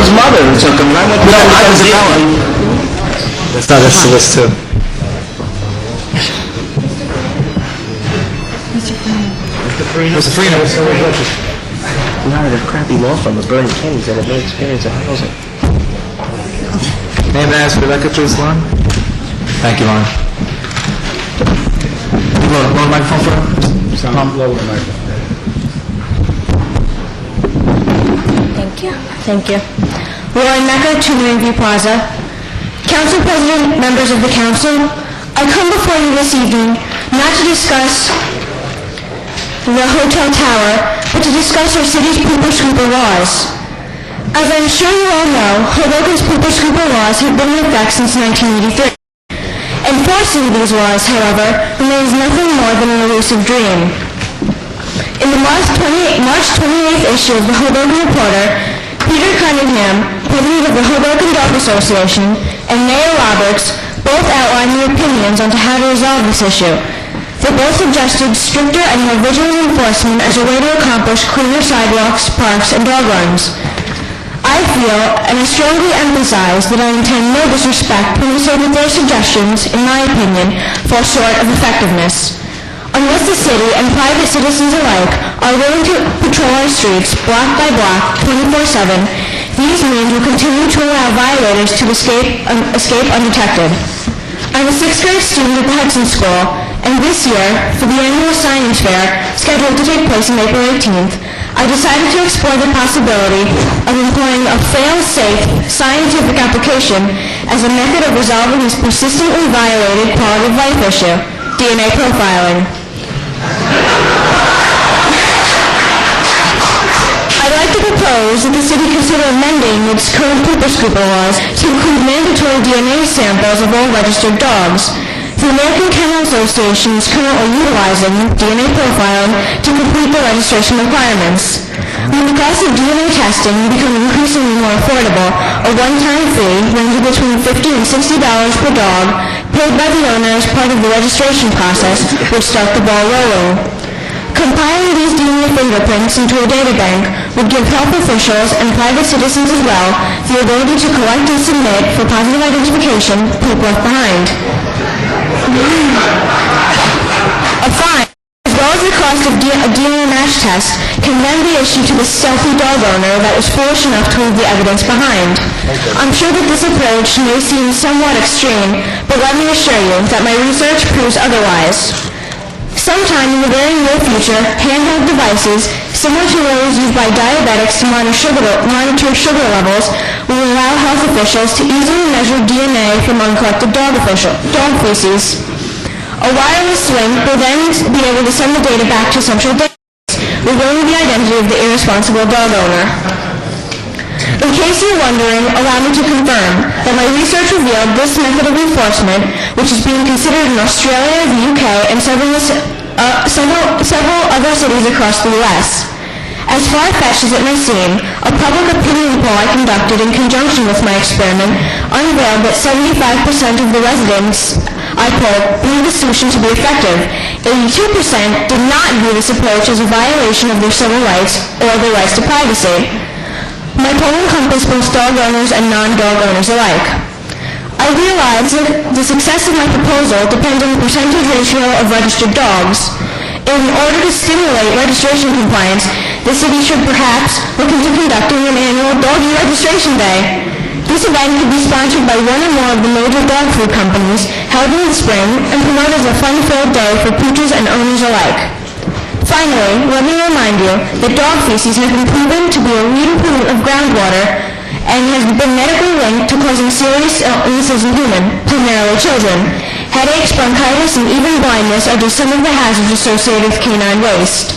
his mother who took him. I went to That's not this list too. Mr. Farina. We hired a crappy law firm of Bernie Kenny's that had no experience in housing. Name and address for Rebecca, please, Lauren. Thank you, Lauren. Lower the microphone for her. Lower the microphone. Thank you. Lauren Mecka, 2 Greenview Plaza. Council President, members of the council, I come before you this evening not to discuss the hotel tower, but to discuss our city's pooper-scooper laws. As I'm sure you all know, Hoboken's pooper-scooper laws have been in effect since 1983. Enforcing these laws, however, remains nothing more than an elusive dream. In the March 28th issue of the Hoboken Reporter, Peter Cunningham, president of the Hoboken Dog Association, and Mayor Roberts both outlined their opinions on how to resolve this issue. They both suggested stricter and more vigilant enforcement as a way to accomplish cleaner sidewalks, parks, and dog runs. I feel, and I strongly emphasize, that I intend no disrespect when I say that their suggestions, in my opinion, fall short of effectiveness. Unless the city and private citizens alike are willing to patrol our streets block by block, 24/7, these means will continue to allow violators to escape undetected. I'm a 6th grade student at the Hudson School, and this year, for the annual signage fair, scheduled to take place on April 18th, I decided to explore the possibility of employing a fail-safe scientific application as a method of resolving this persistently violated quality of life issue, DNA profiling. I'd like to propose that the city consider amending its current pooper-scooper laws to include mandatory DNA samples of all registered dogs. The American Kennel Association is currently utilizing DNA profiling to complete the registration requirements. When the cost of DNA testing becomes increasingly more affordable, a one-time fee ranging between $50 and $60 per dog, paid by the owner as part of the registration process, would start the ball rolling. Compiling these DNA fingerprints into a data bank would give health officials and private citizens as well the ability to collect and submit for positive identification poop left behind. A fine, as well as the cost of a DNA match test, can then be issued to the stealthy dog owner that was foolish enough to leave the evidence behind. I'm sure that this approach may seem somewhat extreme, but let me assure you that my research proves otherwise. Sometime in the very near future, handheld devices, similar to those used by diabetics to monitor sugar levels, will allow health officials to easily measure DNA from uncollected dog feces. A wireless link will then be able to send the data back to central database, revealing the identity of the irresponsible dog owner. In case you're wondering, allow me to confirm that my research revealed this method of enforcement, which is being considered in Australia, the UK, and several other cities across the US. As far-fetched as it may seem, a public opinion poll I conducted in conjunction with my experiment unveiled that 75% of the residents I polled believed the solution to be effective. 82% did not view this approach as a violation of their civil rights or their rights to privacy. My poll encompassed both dog owners and non-dog owners alike. I realized that the success of my proposal depends on the percentage ratio of registered dogs. In order to stimulate registration compliance, the city should perhaps look into conducting an annual doggy registration day. This event could be sponsored by one or more of the major dog food companies, held in the spring, and promoted as a fun-filled day for poochers and owners alike. Finally, let me remind you that dog feces has been proven to be a leading pollutant of groundwater and has been medically linked to causing serious illnesses in humans, primarily children. Headaches, bronchitis, and even blindness are just some of the hazards associated with canine waste.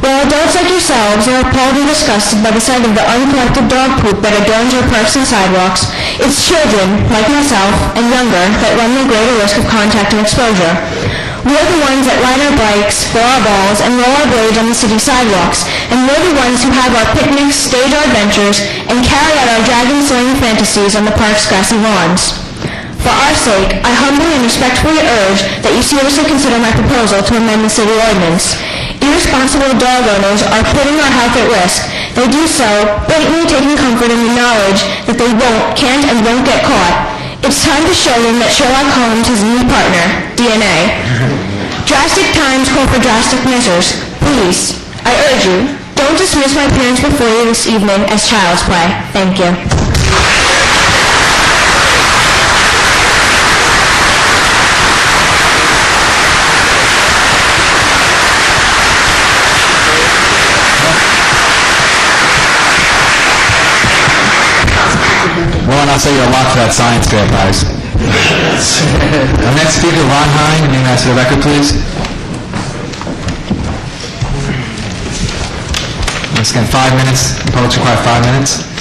While adults like yourselves are appalled and disgusted by the sight of the uncollected dog poop that adorns our parks and sidewalks, it's children, like myself, and younger, that run the greater risk of contact and exposure. We're the ones that ride our bikes, throw our balls, and roll our blades on the city sidewalks, and we're the ones who have our picnics, stage our adventures, and carry out our dragon-slaying fantasies on the park's grassy lawns. For our sake, I humbly and respectfully urge that you seriously consider my proposal to amend the city ordinance. Irresponsible dog owners are putting our health at risk. They do so, blatantly taking comfort in the knowledge that they can't and won't get caught. It's time to show them that Sherlock Holmes has a new partner, DNA. Drastic times call for drastic measures. Please, I urge you, don't dismiss my appearance before you this evening as child's play. Thank you. Ron, I'll say you're a lot for that science fair prize. Our next speaker, Ron Hine, your name for the record, please. Once again, 5 minutes. The public's require 5 minutes.